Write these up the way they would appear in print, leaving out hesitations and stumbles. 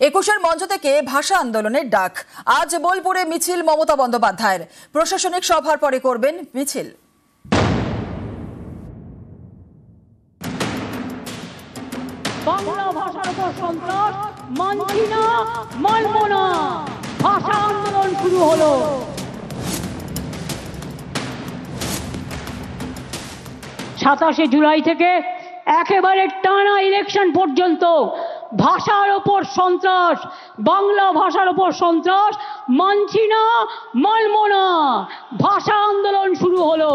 একুশের মঞ্চ থেকে ভাষা আন্দোলনের ডাক। আজ বোলপুরে মিছিল মমতা বন্দ্যোপাধ্যায়ের। প্রশাসনিক সভার পরে করবেন মিছিল। বাংলা ভাষার উপর সন্ত্রাস মানছি না, মানব না, ভাষা আন্দোলন শুরু হলো। 27শে জুলাই থেকে একেবারে টানা ইলেকশন পর্যন্ত ভাষার উপর সন্ত্রাস, বাংলা ভাষার উপর সন্ত্রাস মানছি না, মানব না, ভাষা আন্দোলন শুরু হলো।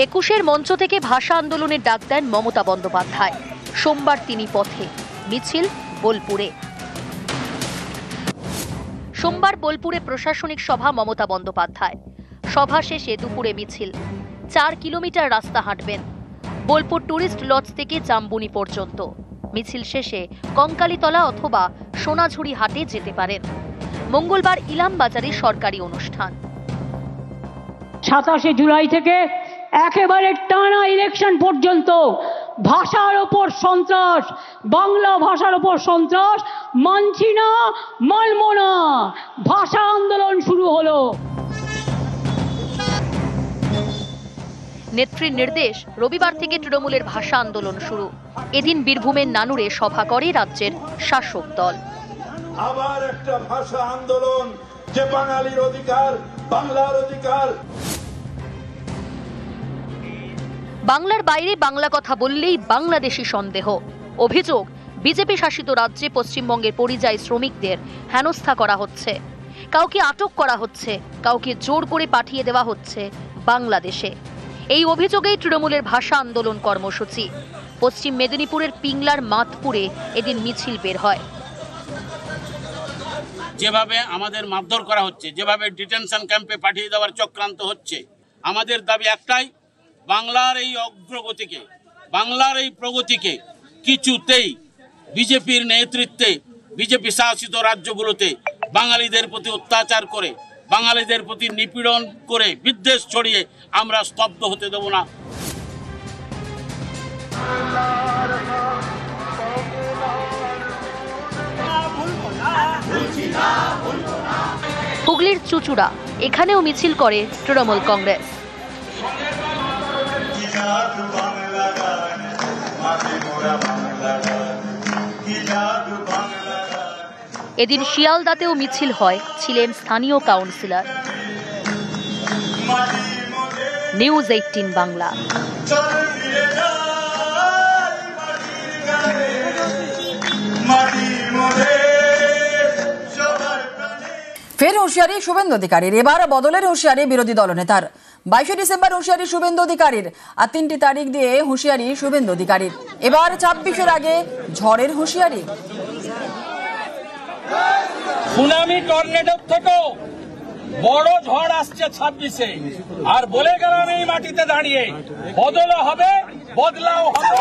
একুশের মঞ্চ থেকে ভাষা আন্দোলনের ডাক দেন মমতা বন্দ্যোপাধ্যায়। সোমবার তিনি পথে, মিছিল বোলপুরে। সোমবার বোলপুরে প্রশাসনিক সভা মমতা বন্দ্যোপাধ্যায়। সভা শেষে দুপুরে মিছিল। 4 কিলোমিটার রাস্তা হাঁটবেন বোলপুর টুরিস্ট লজ থেকে জাম্বুনি পর্যন্ত। মিছিল শেষে কঙ্কালীতলা অথবা সোনাঝুরি হাটে যেতে পারেন। মঙ্গলবার ইলাম বাজারে সরকারি অনুষ্ঠান। 27শে জুলাই থেকে একেবারে টানা ইলেকশন পর্যন্ত ভাষার ওপর সন্ত্রাস, বাংলা ভাষার ওপর সন্ত্রাস মানছি না, মানব না, ভাষা আন্দোলন শুরু হলো। নেত্রীর নির্দেশ, রবিবার থেকে তৃণমূলের ভাষা আন্দোলন শুরু। এদিন বীরভূমের নানুরে সভা করে রাজ্যের শাসক দল। আবার একটা ভাষা আন্দোলন, যে বাঙালির অধিকার, বাংলার অধিকার। বাংলার বাইরে বাংলা কথা বললেই বাংলাদেশি সন্দেহ। অভিযোগ, বিজেপি শাসিত রাজ্যে পশ্চিমবঙ্গের পরিযায়ী শ্রমিকদের হেনস্থা করা হচ্ছে। কাউকে আটক করা হচ্ছে, কাউকে জোর করে পাঠিয়ে দেওয়া হচ্ছে বাংলাদেশে। এই অভিযোগেই তৃণমূলের ভাষা আন্দোলন কর্মসূচি। পশ্চিম মেদিনীপুরের পিংলার মাতপুরে এদিন মিছিল বের হয়। যেভাবে আমাদের মারধর করা হচ্ছে, যেভাবে ডিটেনশন ক্যাম্পে পাঠিয়ে দেওয়ার চক্রান্ত হচ্ছে, আমাদের দাবি একটাই, বাংলার এই অগ্রগতিকে, বাংলার এই প্রগতিকে কিছুতেই বিজেপির নেতৃত্বে বিজেপি শাসিত রাজ্যগুলোতে বাঙালিদের প্রতি অত্যাচার করে, বাঙালিদের প্রতি নিপীড়ন করে, বিদ্বেষ ছড়িয়ে আমরা স্তব্ধ হতে দেব না। হুগলির চুচুড়া, এখানেও মিছিল করে তৃণমূল কংগ্রেস। এদিন শিয়ালদাতেও মিছিল হয়, ছিলেন স্থানীয় কাউন্সিলর। নিউজ 18 বাংলা। ফের হুঁশিয়ারি শুভেন্দু অধিকারীর। এবার বদলের হুঁশিয়ারি বিরোধী দলনেতার। 22শে ডিসেম্বর হুঁশিয়ারি শুভেন্দু অধিকারীর, আর 3টি তারিখ দিয়ে হুঁশিয়ারি শুভেন্দু অধিকারীর। এবার 26-এর আগে ঝড়ের হুঁশিয়ারি। সুনামি টর্নেডোর থেকেও বড় ঝড় আসছে 26-এ। আর বলে গেলাম এই মাটিতে দাঁড়িয়ে, বদলা হবে, বদলাও হবে।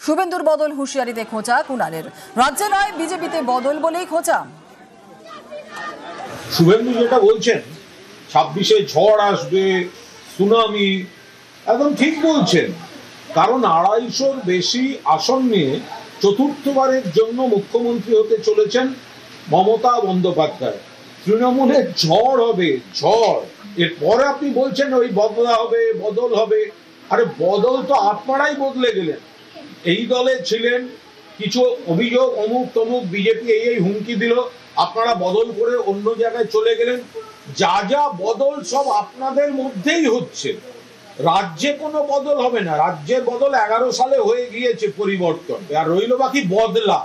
শুভেন্দুর বদল হুঁশিয়ারিতে খোঁচা কুণালের। রাজ্যে নয় বিজেপিতে বদল বলেই খোঁচা। শুভেন্দু যেটা বলছেন 26-এ ঝড় আসবে, সুনামি, একদম ঠিক বলছেন। কারণ 250-র বেশি আসন নিয়ে চতুর্থবারের জন্য মুখ্যমন্ত্রী হতে চলেছেন মমতা বন্দ্যোপাধ্যায়। তৃণমূলের ঝড় হবে, ঝড়। এরপরে আপনি বলছেন ওই বদলা হবে, বদল হবে। আরে বদল তো আপনারাই বদলে গেলেন। এই দলে ছিলেন, কিছু অভিযোগ অমুক তমুক, বিজেপি এই হুমকি দিল, আপনারা বদল করে অন্য জায়গায় চলে গেলেন। যা যা বদল সব আপনাদের মধ্যেই হচ্ছে। রাজ্যে কোনো বদল হবে না। রাজ্যের বদল 11 সালে হয়ে গিয়েছে, পরিবর্তন। আর রইল বাকি বদলা,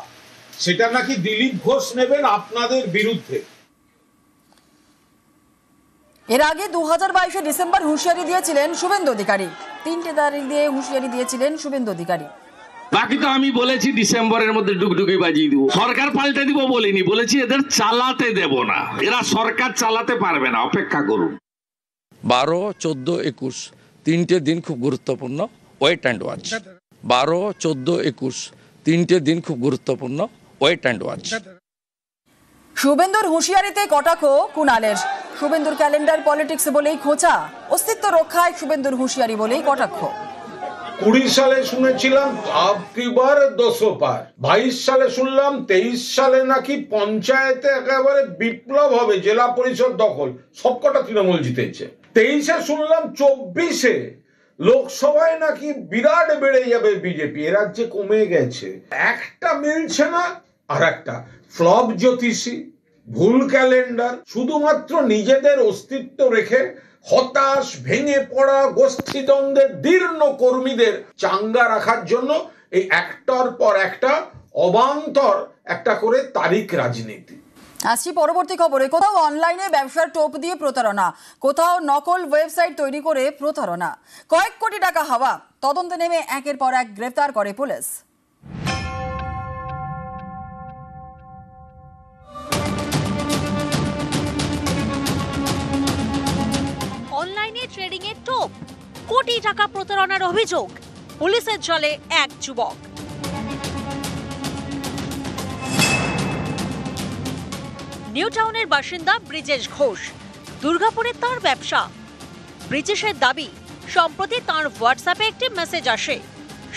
সেটা নাকি দিলীপ ঘোষ নেবেন আপনাদের বিরুদ্ধে। এর আগে 2022-এ ডিসেম্বর হুঁশিয়ারি দিয়েছিলেন শুভেন্দু অধিকারী। 3টে তারিখ দিয়ে হুঁশিয়ারি দিয়েছিলেন শুভেন্দু অধিকারী। বাকি তো আমি বলেছি ডিসেম্বরের মধ্যে ডুগডুগি বাজিয়ে দিব। সরকার পাল্টে দিব বলিনি, বলেছি এদের চালাতে দেব না। এরা সরকার চালাতে পারবে না, অপেক্ষা করুন। 12, 14, 21 তিনটে দিন খুব গুরুত্বপূর্ণ, ওয়েট অ্যান্ড ওয়াচ। 12, 14, 21 তিনটে দিন খুব গুরুত্বপূর্ণ, ওয়েট অ্যান্ড ওয়াচ। শুভেন্দুর হুঁশিয়ারিতে কটাক্ষ কুণালের। শুভেন্দুর ক্যালেন্ডার পলিটিক্স বলেই খোঁচা, অস্তিত্ব রক্ষায় শুভেন্দুর হুঁশিয়ারি বলেই কটাক্ষ। 20 সালে শুনেছিলাম আবকিবার 200 পার, 22 সালে শুনলাম 23 সালে নাকি পঞ্চায়েতে একেবারে বিপ্লব হবে, জেলা পরিষদ দখল, সবকটা তৃণমূল জিতেছে। 23-এ শুনলাম 24-এ লোকসভায় নাকি বিরাট বেড়ে যাবে বিজেপি। এ রাজ্যে কমে গেছে, একটা মিলছে না। আর একটা ফ্লপ জ্যোতিষী, ভুল ক্যালেন্ডার, শুধুমাত্র নিজেদের অস্তিত্ব রেখে হতাশ, ভেঙে পড়া, গোষ্ঠীদ্বন্দ্বের দীর্ণ কর্মীদের চাঙ্গা রাখার জন্য এই একটার পর একটা অবান্তর একটা করে তারিখ রাজনীতি। আসছি পরবর্তী খবরে। কোথাও অনলাইনে ব্যবসার টোপ দিয়ে প্রতারণা, কোথাও নকল ওয়েবসাইট তৈরি করে প্রতারণা, কয়েক কোটি টাকা হাওয়া। তদন্তে নেমে একের পর এক গ্রেফতার করে পুলিশ। অনলাইনে ট্রেডিং এর টোপ, কোটি টাকা প্রতারণার অভিযোগ, পুলিশের জালে এক যুবক। নিউ টাউনের বাসিন্দা ব্রিজেশ ঘোষ, দুর্গাপুরে তার ব্যবসা। ব্রিজেশের দাবি, সম্প্রতি তার হোয়াটসঅ্যাপে একটি মেসেজ আসে,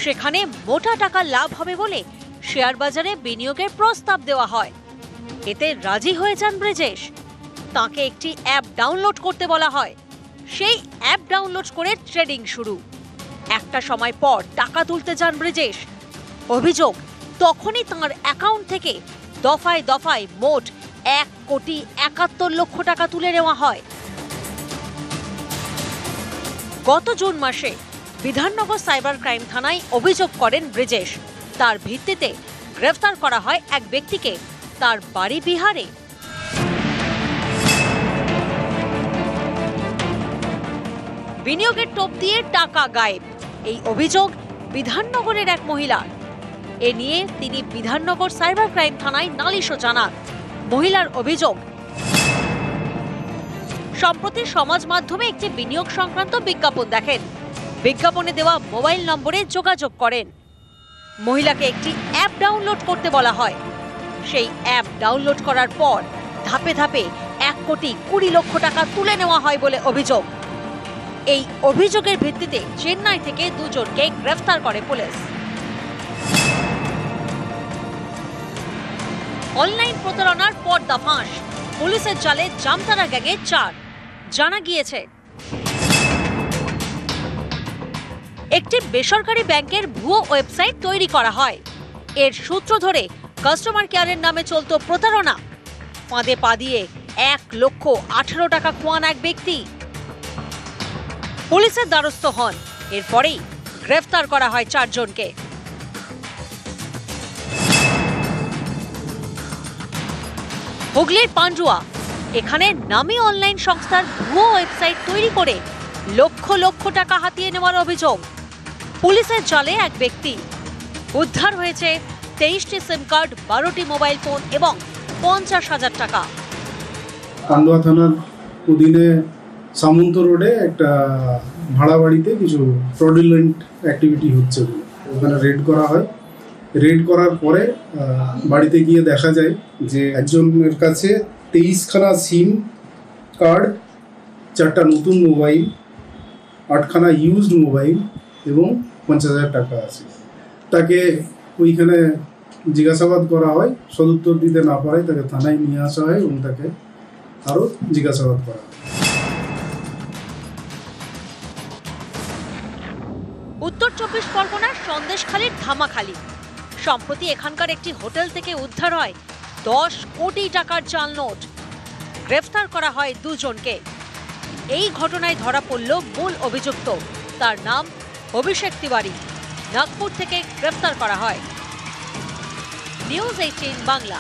সেখানে মোটা টাকা লাভ হবে বলে শেয়ার বাজারে বিনিয়োগের প্রস্তাব দেওয়া হয়। এতে রাজি হয়ে যান ব্রিজেশ। তাকে একটি অ্যাপ ডাউনলোড করতে বলা হয়। সেই অ্যাপ ডাউনলোড করে ট্রেডিং শুরু। একটা সময় পর টাকা তুলতে যান ব্রিজেশ। অভিযোগ, তখনই তাঁর অ্যাকাউন্ট থেকে দফায় দফায় মোট 1,71,00,000 টাকা তুলে নেওয়া হয়। গত জুন মাসে বিধাননগর সাইবার ক্রাইম থানায় অভিযোগ করেন ব্রিজেশ। তার ভিত্তিতে গ্রেফতার করা হয় এক ব্যক্তিকে, তার বাড়ি বিহারে। বিনিয়োগের টোপ দিয়ে টাকা গায়েব, এই অভিযোগ বিধাননগরের এক মহিলার। এ নিয়ে তিনি বিধাননগর সাইবার ক্রাইম থানায় নালিশও জানান। মহিলার অভিযোগ, সম্প্রতি সমাজ মাধ্যমে একটি বিনিয়োগ সংক্রান্ত বিজ্ঞাপন দেখেন। বিজ্ঞাপনে দেওয়া মোবাইল নম্বরে যোগাযোগ করেন। মহিলাকে একটি অ্যাপ ডাউনলোড করতে বলা হয়। সেই অ্যাপ ডাউনলোড করার পর ধাপে ধাপে 1,20,00,000 টাকা তুলে নেওয়া হয় বলে অভিযোগ। এই অভিযোগের ভিত্তিতে চেন্নাই থেকে দুজনকে গ্রেফতার করে পুলিশ। অনলাইন প্রতারণার পর্দা ফাঁস, পুলিশের জালে জামতারা গ্যাংয়ে 4। জানা গিয়েছে, একটি বেসরকারি ব্যাংকের ভুয়ো ওয়েবসাইট তৈরি করা হয়। এর সূত্র ধরে কাস্টমার কেয়ারের নামে চলত প্রতারণা। ফাঁদে পা দিয়ে 1,18,00,000 টাকা খোয়ান এক ব্যক্তি। পুলিশের দ্বারস্থ হন। এরপরেই গ্রেফতার করা হয় 4 জনকে। হুগলির পান্ডুয়া, এখানে নামী অনলাইন সংস্থার ভুয়ো ওয়েবসাইট তৈরি করে লক্ষ লক্ষ টাকা হাতিয়ে নেওয়ার অভিযোগ। পুলিশের জালে এক ব্যক্তি। উদ্ধার হয়েছে 23টি সিম কার্ড, 12টি মোবাইল ফোন এবং 50,000 টাকা। পান্ডুয়া থানার অধীনে সামন্ত রোডে একটা ভাড়া বাড়িতে কিছু ফ্রডুলেন্ট অ্যাক্টিভিটি হচ্ছে, ওখানে রেড করা হয়। রেড করার পরে বাড়িতে গিয়ে দেখা যায় যে একজনের কাছে 23খানা সিম কার্ড, 4টা নতুন মোবাইল, 8খানা ইউজড মোবাইল এবং 50,000 টাকা আছে। তাকে ওইখানে জিজ্ঞাসাবাদ করা হয়। সদুত্তর দিতে না পারায় তাকে থানায় নিয়ে আসা হয় এবং তাকে আরও জিজ্ঞাসাবাদ করা হয়। উত্তর 24 পরগনার সন্দেশখালীর ধামাখালি। সম্প্রতি এখানকার একটি হোটেল থেকে উদ্ধার হয় 10 কোটি টাকার জাল নোট। গ্রেফতার করা হয় 2 জনকে। এই ঘটনায় ধরা পড়ল মূল অভিযুক্ত, তার নাম অভিষেক তিওয়ারি। নাগপুর থেকে গ্রেফতার করা হয়। নিউজ 18 বাংলা।